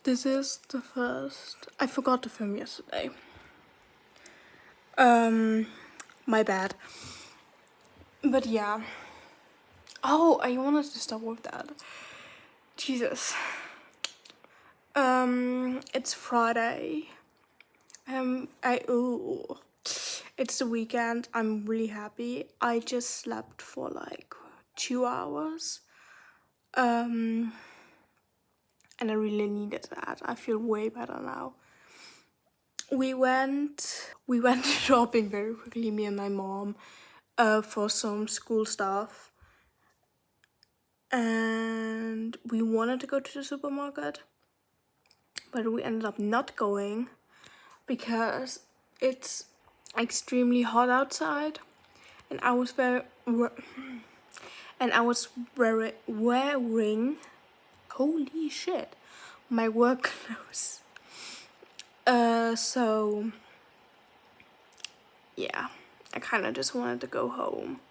This is the first. I forgot to film yesterday. My bad. But yeah. Oh, I wanted to start with that. Jesus. It's Friday. It's the weekend. I'm really happy. I just slept for like 2 hours. And I really needed that. I feel way better now. We went shopping very quickly, me and my mom, for some school stuff. And we wanted to go to the supermarket, but we ended up not going because it's extremely hot outside, and I was wearing holy shit, my work clothes. So yeah, I kind of just wanted to go home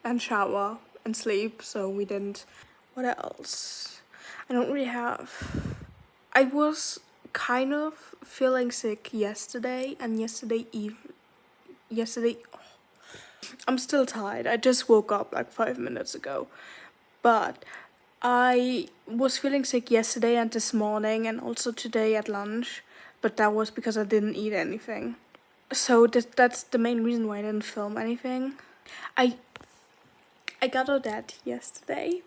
and shower and sleep, so we didn't. What else? I don't really have. I was kind of feeling sick yesterday, and yesterday. I'm still tired. I just woke up like 5 minutes ago, but I was feeling sick yesterday and this morning, and also today at lunch. But that was because I didn't eat anything. So that's the main reason why I didn't film anything. I got out that yesterday,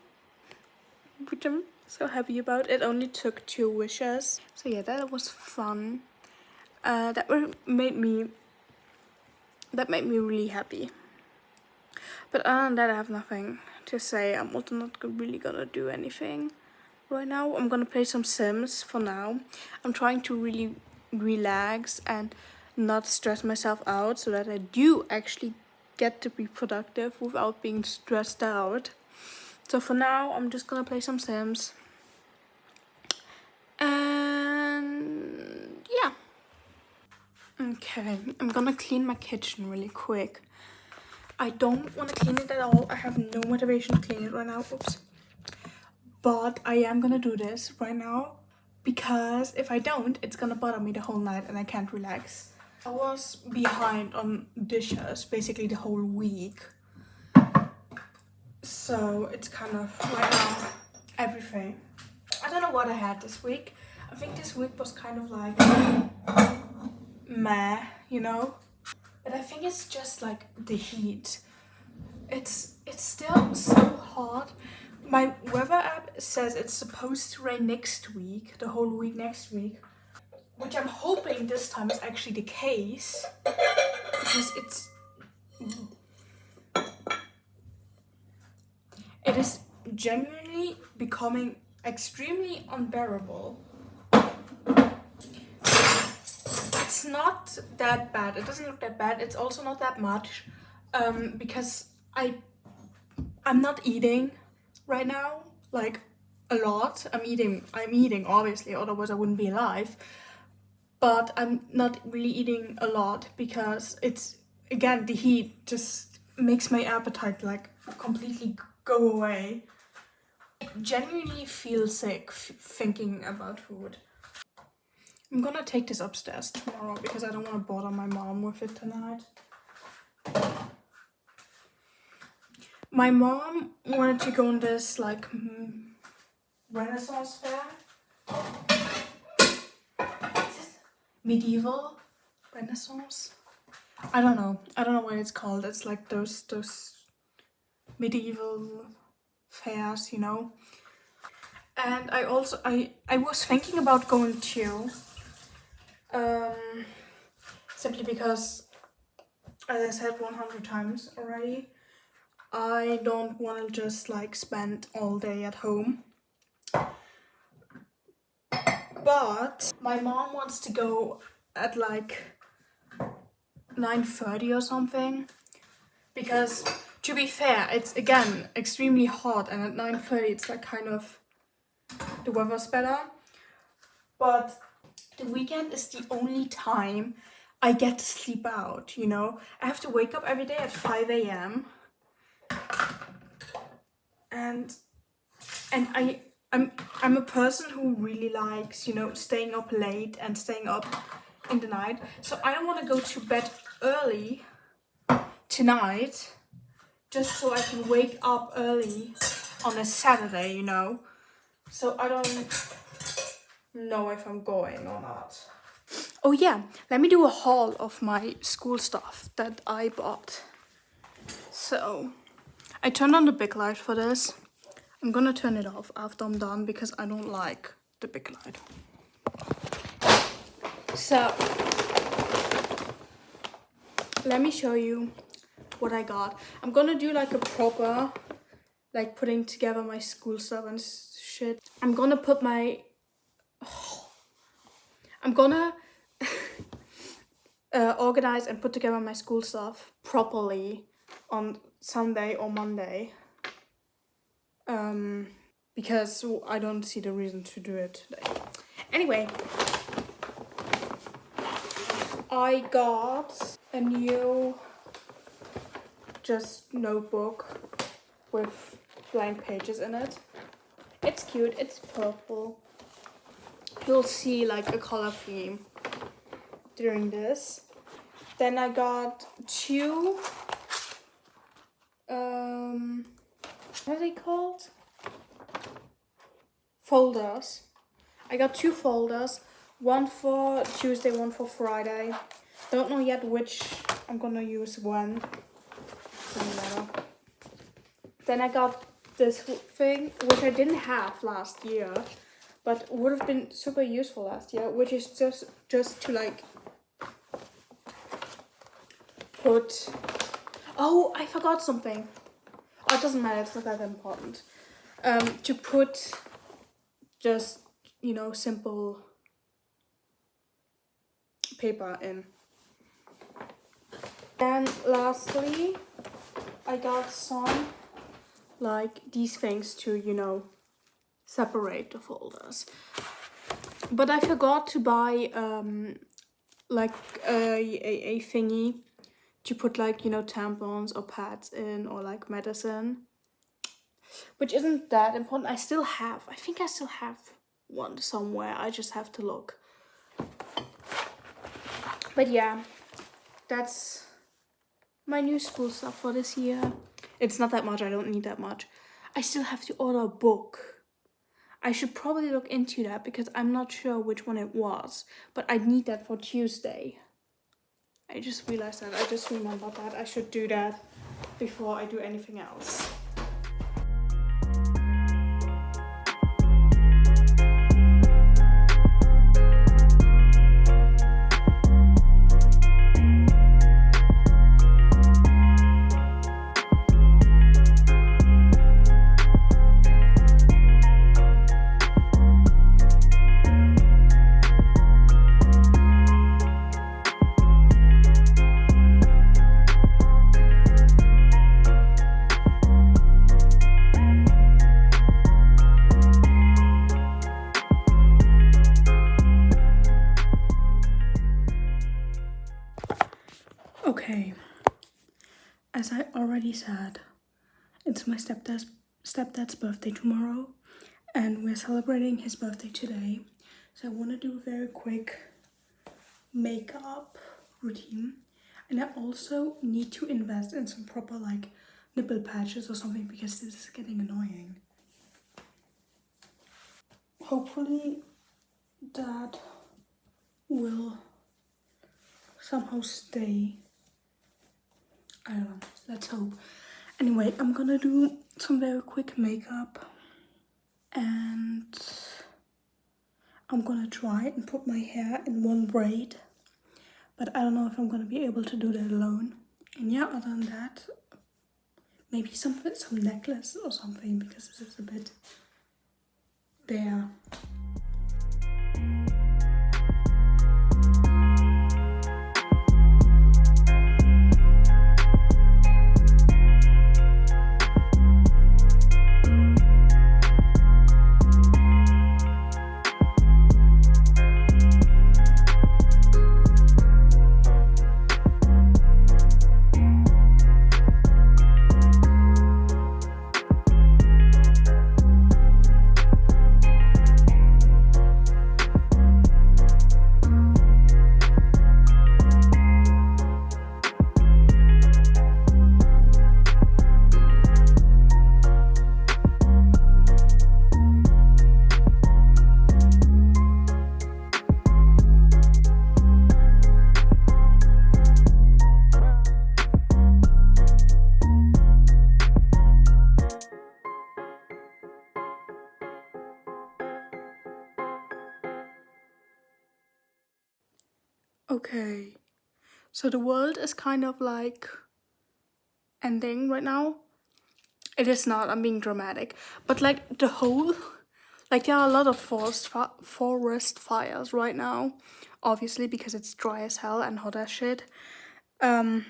which I'm so happy about. It only took 2 wishes. So yeah, that was fun. That made me really happy. But other than that, I have nothing to say. I'm also not really gonna do anything right now. I'm gonna play some Sims for now. I'm trying to really relax and not stress myself out so that I do actually get to be productive without being stressed out. So for now, I'm just gonna play some Sims. And yeah. Okay, I'm gonna clean my kitchen really quick. I don't want to clean it at all. I have no motivation to clean it right now. Oops. But I am gonna do this right now because if I don't, it's gonna bother me the whole night and I can't relax. I was behind on dishes basically the whole week. So it's kind of right now everything. I don't know what I had this week. I think this week was kind of like meh, you know? But I think it's just like the heat. It's still so hot. My weather app says it's supposed to rain next week, the whole week next week. Which I'm hoping this time is actually the case. Because it is genuinely becoming extremely unbearable. It's not that bad. It doesn't look that bad. It's also not that much. Because I'm not eating right now, like a lot. I'm eating obviously, otherwise I wouldn't be alive. But I'm not really eating a lot because it's, again, the heat just makes my appetite like completely go away. I genuinely feel sick thinking about food. I'm gonna take this upstairs tomorrow because I don't want to bother my mom with it tonight. My mom wanted to go on this like Renaissance fair. Is it medieval Renaissance? I don't know what it's called. It's like those medieval fairs, you know. And I was thinking about going too. Simply because, as I said 100 times already, I don't want to just like spend all day at home. But my mom wants to go at like 9:30 or something. Because to be fair, it's again extremely hot, and at 9:30 it's like kind of the weather's better. But the weekend is the only time I get to sleep out, you know? I have to wake up every day at 5 a.m. And I'm a person who really likes, staying up late and staying up in the night. So I don't want to go to bed early tonight just so I can wake up early on a Saturday, So I don't know if I'm going or not. Oh yeah, let me do a haul of my school stuff that I bought. So I turned on the big light for this. I'm gonna turn it off after I'm done because I don't like the big light. So let me show you what I got. I'm gonna do like a proper, like putting together my school stuff and shit. I'm gonna put my, I'm gonna organize and put together my school stuff properly on Sunday or Monday. Because I don't see the reason to do it today. Anyway, I got a new just notebook with blank pages in it. It's cute, it's purple. You'll see like a color theme during this. Then I got two, what are they called? Folders. I got two folders, one for Tuesday, one for Friday. Don't know yet which I'm gonna use when. Doesn't matter. Then I got this thing, which I didn't have last year, but would have been super useful last year, which is just to like put. Oh, I forgot something. Oh, it doesn't matter. It's not that important. To put just simple paper in. And lastly, I got some like these things to separate the folders. But I forgot to buy like a thingy to put like tampons or pads in, or like medicine, which isn't that important. I think I still have one somewhere. I just have to look. But yeah, that's my new school stuff for this year. It's not that much. I don't need that much. I still have to order a book. I should probably look into that because I'm not sure which one it was, but I need that for Tuesday. I just realized that. I just remembered that I should do that before I do anything else. Okay, as I already said, it's my stepdad's birthday tomorrow, and we're celebrating his birthday today. So I want to do a very quick makeup routine, and I also need to invest in some proper like nipple patches or something because this is getting annoying. Hopefully that will somehow stay. I don't know, let's hope. Anyway, I'm gonna do some very quick makeup, and I'm gonna try and put my hair in one braid, but I don't know if I'm gonna be able to do that alone. And yeah, other than that, maybe some necklace or something, because this is a bit bare. Okay, so the world is kind of like ending right now. It is not, I'm being dramatic, but like the whole, like there are a lot of forest fires right now, obviously because it's dry as hell and hot as shit. And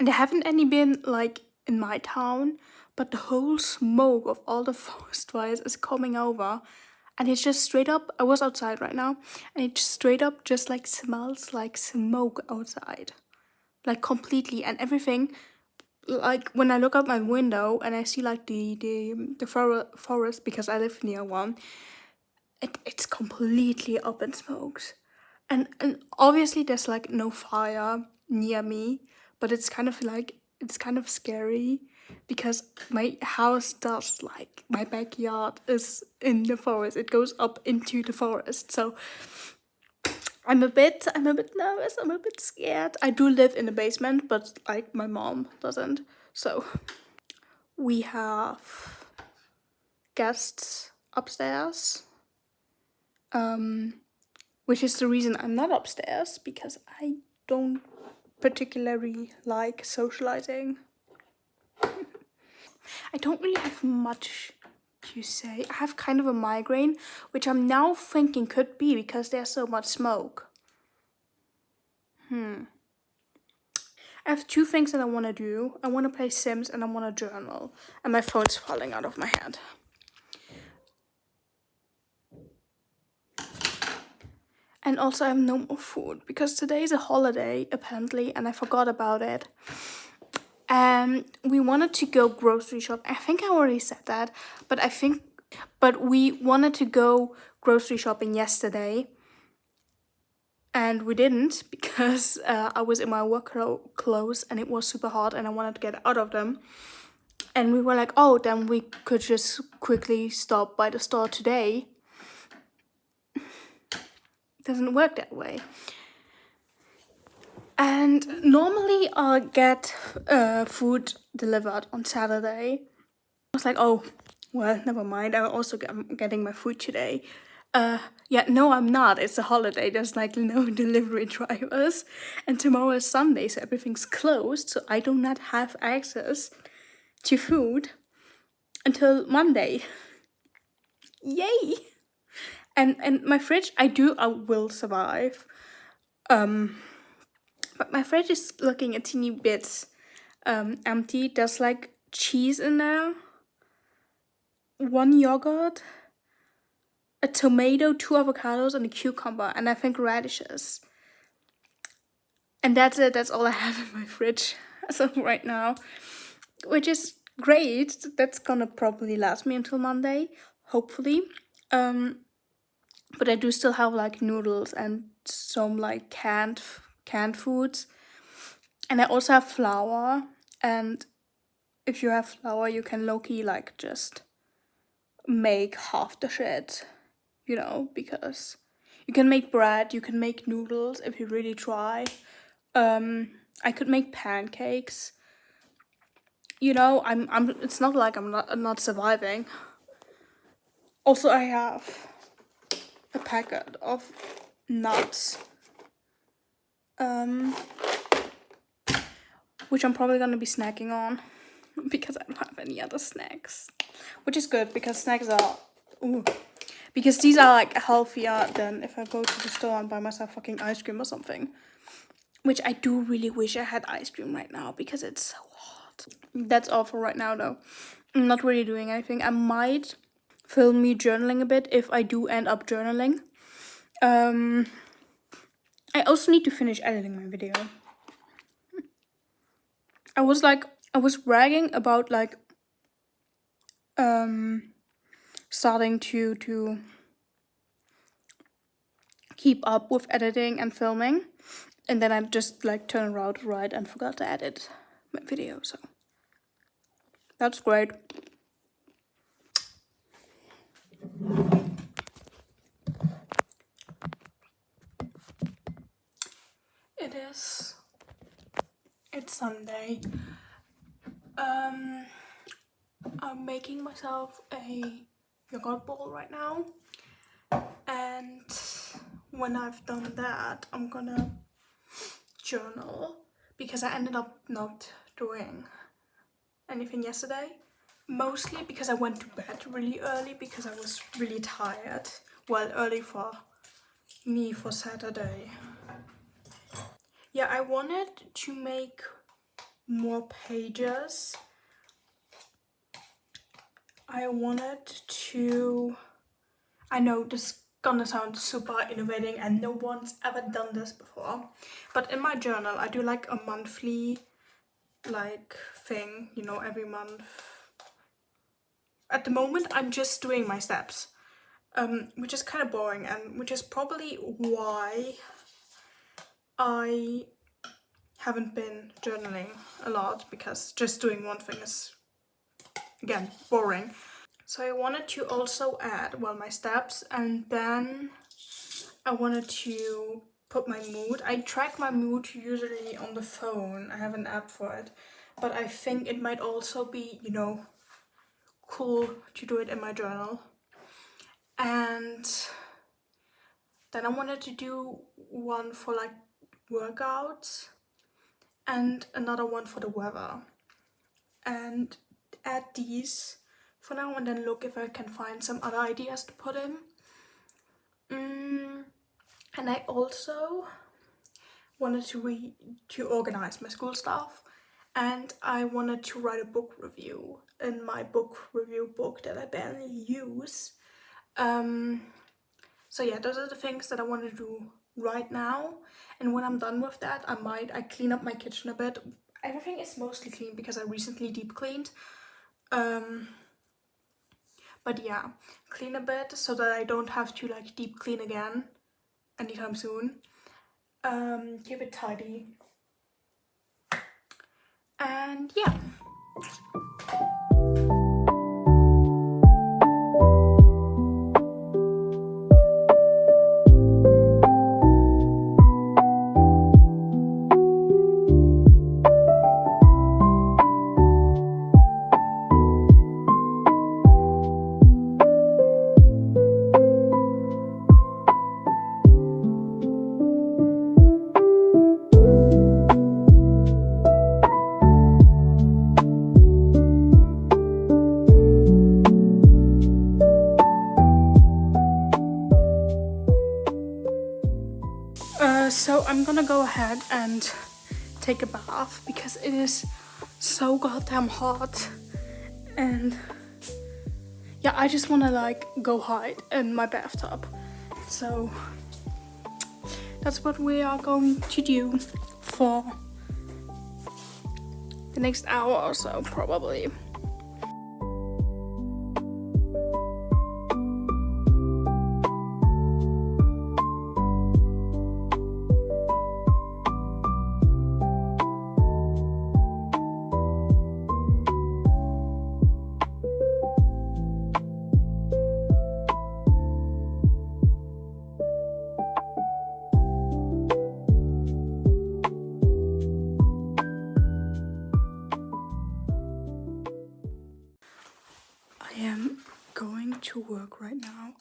there haven't any been like in my town, but the whole smoke of all the forest fires is coming over, and it's just straight up. I was outside right now, and it just straight up just like smells like smoke outside, like completely, and everything. Like when I look out my window and I see like the forest because I live near one, it's completely up in smokes, and obviously there's like no fire near me, but it's kind of like it's kind of scary because my house does like my backyard is in the forest. It goes up into the forest, so I'm a bit nervous. I'm a bit scared. I do live in the basement, but like my mom doesn't, so. We have guests upstairs, which is the reason I'm not upstairs, because I don't particularly like socializing. I don't really have much to say. I have kind of a migraine, which I'm now thinking could be because there's so much smoke. I have two things that I want to do. I want to play Sims and I want to journal. And my phone's falling out of my hand. And also I have no more food because today is a holiday apparently and I forgot about it. We wanted to go grocery shop. I think I already said that, but we wanted to go grocery shopping yesterday. And we didn't because I was in my work clothes and it was super hot and I wanted to get out of them. And we were like, oh, then we could just quickly stop by the store today. Doesn't work that way. And normally I'll get food delivered on Saturday. I was like, oh, well, never mind. I'm also getting my food today. Yeah, no, I'm not. It's a holiday. There's like no delivery drivers. And tomorrow is Sunday, so everything's closed. So I do not have access to food until Monday. Yay! And my fridge, I will survive. But my fridge is looking a teeny bit empty. There's like cheese in there, one yogurt, a tomato, 2 avocados, and a cucumber, and I think radishes. And that's it. That's all I have in my fridge as of right now, which is great. That's gonna probably last me until Monday, hopefully. But I do still have like noodles and some like canned foods. And I also have flour, and if you have flour, you can low-key like just make half the shit, you know, because you can make bread, you can make noodles if you really try. I could make pancakes. You know, I'm it's not like I'm not surviving. Also, I have a packet of nuts. Which I'm probably gonna be snacking on because I don't have any other snacks. Which is good because snacks are because these are like healthier than if I go to the store and buy myself fucking ice cream or something. Which I do really wish I had ice cream right now because it's so hot. That's all for right now though. I'm not really doing anything. I might film me journaling a bit if I do end up journaling. I also need to finish editing my video. I was bragging about like starting to keep up with editing and filming, and then I just like turned around right and forgot to edit my video, so that's great. It's Sunday. I'm making myself a yogurt bowl right now, and when I've done that, I'm gonna journal, because I ended up not doing anything yesterday. Mostly because I went to bed really early because I was really tired. Well, early for me for Saturday. Yeah, I wanted to make more pages. I know this is gonna sound super innovating and no one's ever done this before, but in my journal I do like a monthly like thing, you know, every month. At the moment I'm just doing my steps, which is kind of boring, and which is probably why I haven't been journaling a lot, because just doing one thing is, again, boring. So I wanted to also add, well, my steps, and then I wanted to put my mood. I track my mood usually on the phone. I have an app for it, but I think it might also be, you know, cool to do it in my journal. And then I wanted to do one for like workouts and another one for the weather, and add these for now, and then look if I can find some other ideas to put in. And I also wanted to organize my school stuff, and I wanted to write a book review in my book review book that I barely use. So yeah, those are the things that I want to do right now, and when I'm done with that, I clean up my kitchen a bit. Everything is mostly clean because I recently deep cleaned. But yeah, clean a bit so that I don't have to like deep clean again anytime soon. Keep it tidy. And yeah. So I'm gonna go ahead and take a bath because it is so goddamn hot, and yeah, I just wanna like go hide in my bathtub. So that's what we are going to do for the next hour or so, probably. I am going to work right now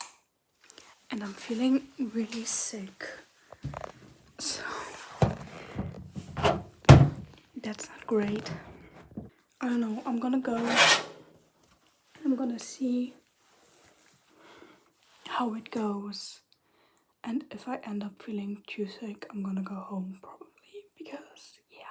and I'm feeling really sick, so that's not great. I don't know, I'm gonna go, I'm gonna see how it goes, and if I end up feeling too sick, I'm gonna go home probably, because yeah.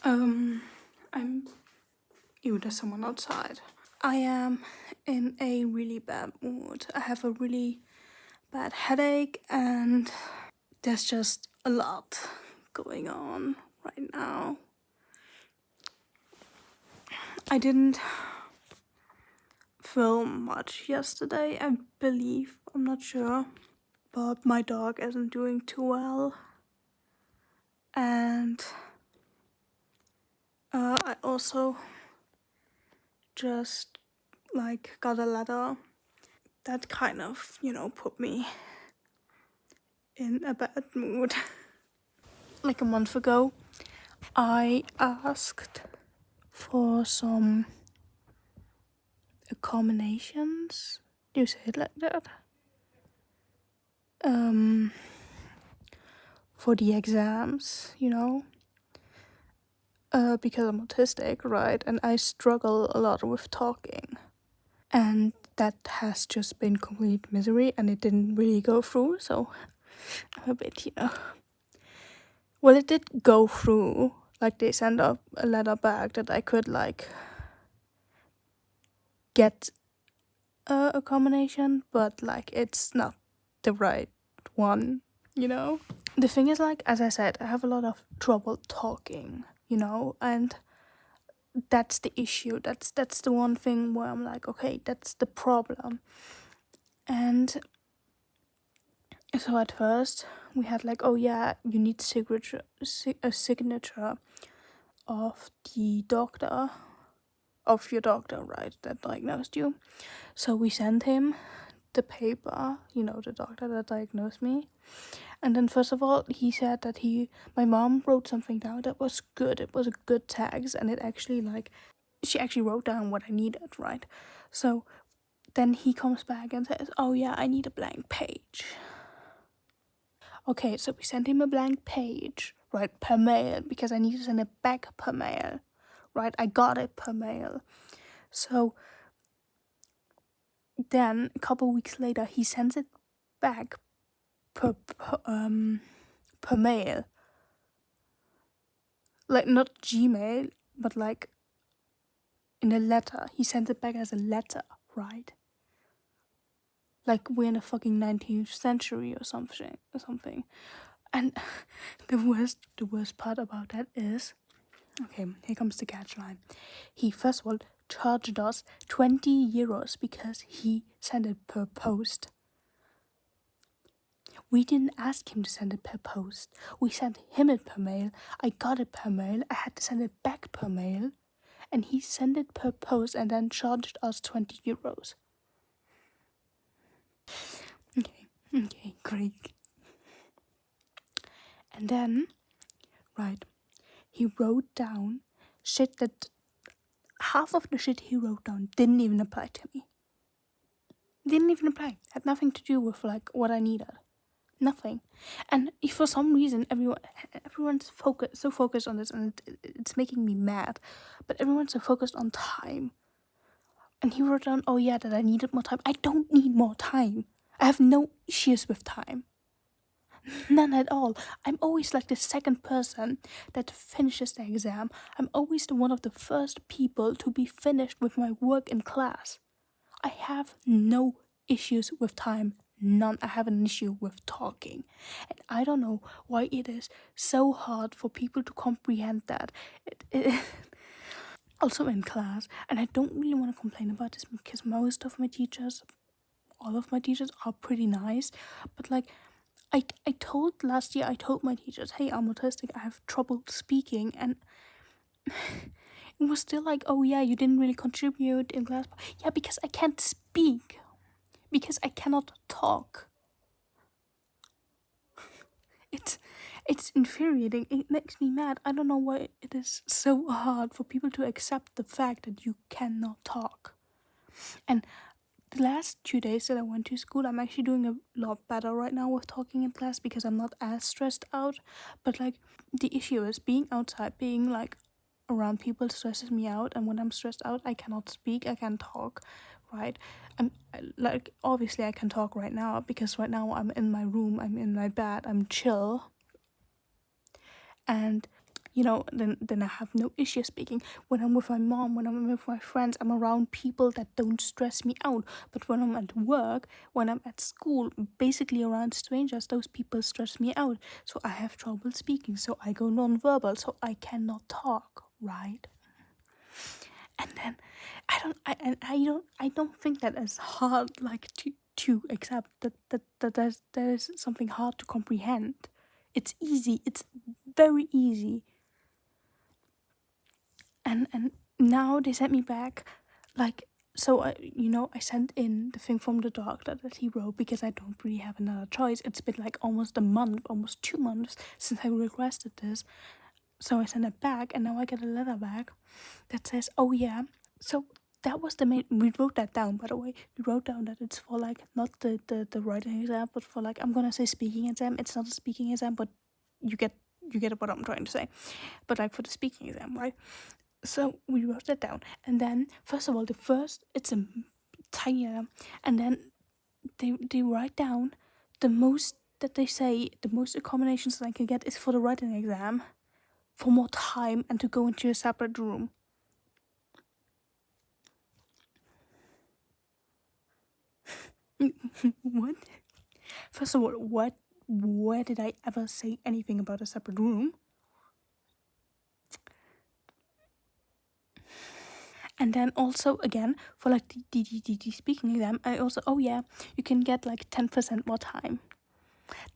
I'm. Ew, there's someone outside. I am in a really bad mood. I have a really bad headache, and there's just a lot going on right now. I didn't film much yesterday, I believe. I'm not sure. But my dog isn't doing too well. And I also just got a letter that kind of, put me in a bad mood. Like a month ago, I asked for some accommodations. Do you say it like that? For the exams, because I'm autistic, right? And I struggle a lot with talking. And that has just been complete misery, and it didn't really go through, so I'm a bit, Well, it did go through. Like, they sent up a letter back that I could, get a combination, but, it's not the right one, The thing is, as I said, I have a lot of trouble talking, and that's the issue. That's the one thing where I'm like, okay, that's the problem. And so at first we had oh yeah, you need a signature of the doctor, of your doctor, right, that diagnosed you. So we sent him the paper, the doctor that diagnosed me. And then first of all, he said that my mom wrote something down that was good. It was a good text, and it actually she actually wrote down what I needed, right? So then he comes back and says, oh yeah, I need a blank page. Okay, so we sent him a blank page, right, per mail, because I need to send it back per mail, right? I got it per mail. So then a couple weeks later, he sends it back per mail. Not Gmail, but in a letter. He sent it back as a letter, right? Like we're in the fucking 19th century or something. And the worst part about that is, okay, here comes the catch line. He first of all charged us 20 euros because he sent it per post. We didn't ask him to send it per post. We sent him it per mail. I got it per mail. I had to send it back per mail. And he sent it per post and then charged us 20 euros. Okay, great. And then, right, he wrote down shit that half of the shit he wrote down didn't even apply to me. Didn't even apply. Had nothing to do with what I needed. Nothing. And if for some reason everyone's so focused on this, and it's making me mad, but everyone's so focused on time. And he wrote down, oh yeah, that I needed more time. I don't need more time. I have no issues with time. None at all. I'm always the second person that finishes the exam. I'm always one of the first people to be finished with my work in class. I have no issues with time. None. I have an issue with talking. And I don't know why it is so hard for people to comprehend that. Also in class, and I don't really want to complain about this because most of my teachers, all of my teachers are pretty nice, but I told my teachers, hey, I'm autistic, I have trouble speaking, and it was still oh yeah, you didn't really contribute in class. Yeah, because I can't speak, because I cannot talk. It's infuriating. It makes me mad. I don't know why it is so hard for people to accept the fact that you cannot talk. And the last 2 days that I went to school, I'm actually doing a lot better right now with talking in class because I'm not as stressed out. But the issue is being outside, being around people stresses me out, and when I'm stressed out, I cannot speak, I can't talk, right? Obviously I can talk right now because right now I'm in my room, I'm in my bed, I'm chill. And then I have no issue speaking. When I'm with my mom, when I'm with my friends, I'm around people that don't stress me out. But when I'm at work, when I'm at school, basically around strangers, those people stress me out. So I have trouble speaking. So I go non-verbal. So I cannot talk, right? And then I don't think that is hard, like to accept that there's something hard to comprehend. It's easy. It's very easy. And now they sent me back, like, so I sent in the thing from the doctor that he wrote because I don't really have another choice. It's been like almost a month, almost 2 months since I requested this. So I sent it back, and now I get a letter back that says, oh yeah, so that was the main. We wrote that down, by the way. We wrote down that it's for like not the writing exam, but for like, I'm gonna say speaking exam. It's not a speaking exam, but you get what I'm trying to say. But like for the speaking exam, right? So we wrote that down, and then first of all, it's a tiny exam, and then they write down the most that they say the most accommodations that I can get is for the writing exam, for more time and to go into a separate room. What? First of all, where did I ever say anything about a separate room? And then also again for like the speaking exam, I also, oh yeah, you can get like 10% more time.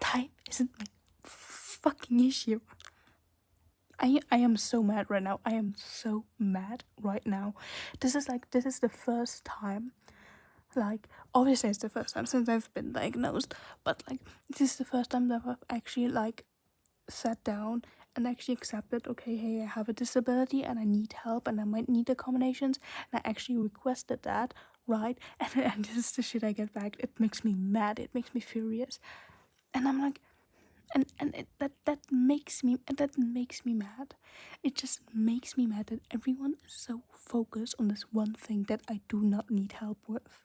Time isn't my fucking issue. I am so mad right now. I am so mad right now. This is the first time, like, obviously it's the first time since I've been diagnosed, but like this is the first time that I've actually like sat down and actually accepted, okay, hey, I have a disability and I need help and I might need accommodations, and I actually requested that, right? And this is the shit I get back. It makes me mad. It makes me furious. And I'm like, that makes me mad. It just makes me mad that everyone is so focused on this one thing that I do not need help with.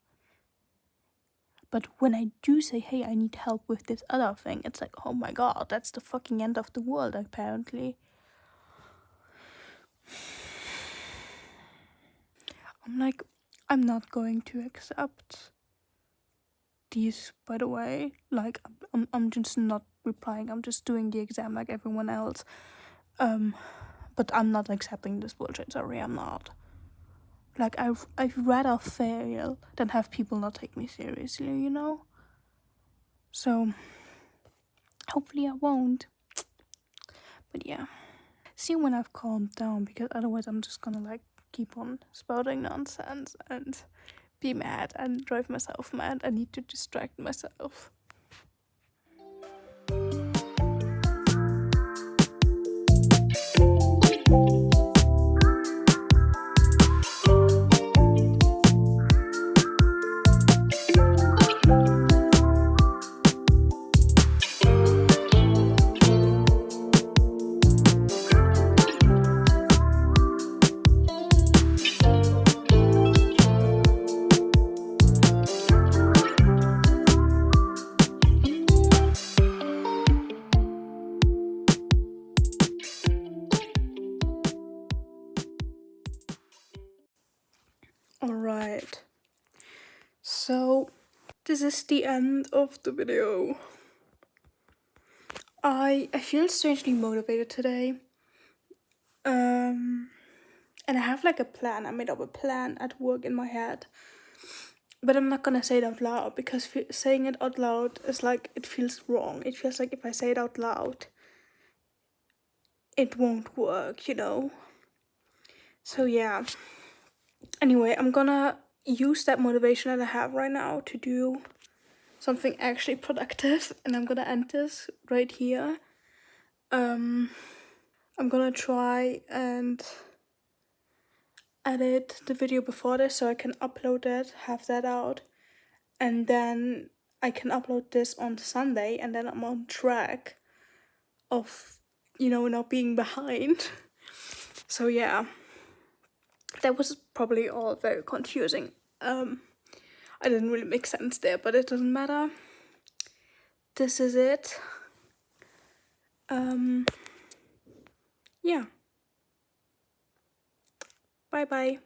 But when I do say, hey, I need help with this other thing, it's like, oh my god, that's the fucking end of the world, apparently. I'm like, I'm not going to accept these, by the way. Like, I'm just not replying. I'm just doing the exam like everyone else. But I'm not accepting this bullshit. Sorry, I'm not. Like, I'd rather fail than have people not take me seriously, you know? So, hopefully I won't. But yeah. See when I've calmed down, because otherwise I'm just gonna like keep on spouting nonsense and be mad and drive myself mad. I need to distract myself. Alright. So, this is the end of the video. I feel strangely motivated today. And I have like a plan. I made up a plan at work in my head. But I'm not gonna say it out loud, because saying it out loud is like, it feels wrong. It feels like if I say it out loud, it won't work, you know? So yeah. Anyway, I'm gonna use that motivation that I have right now to do something actually productive, and I'm gonna end this right here. I'm gonna try and edit the video before this so I can upload it, have that out, and then I can upload this on Sunday, and then I'm on track of, not being behind. So yeah, that was probably all very confusing. I didn't really make sense there, but it doesn't matter. This is it. yeah. Bye bye.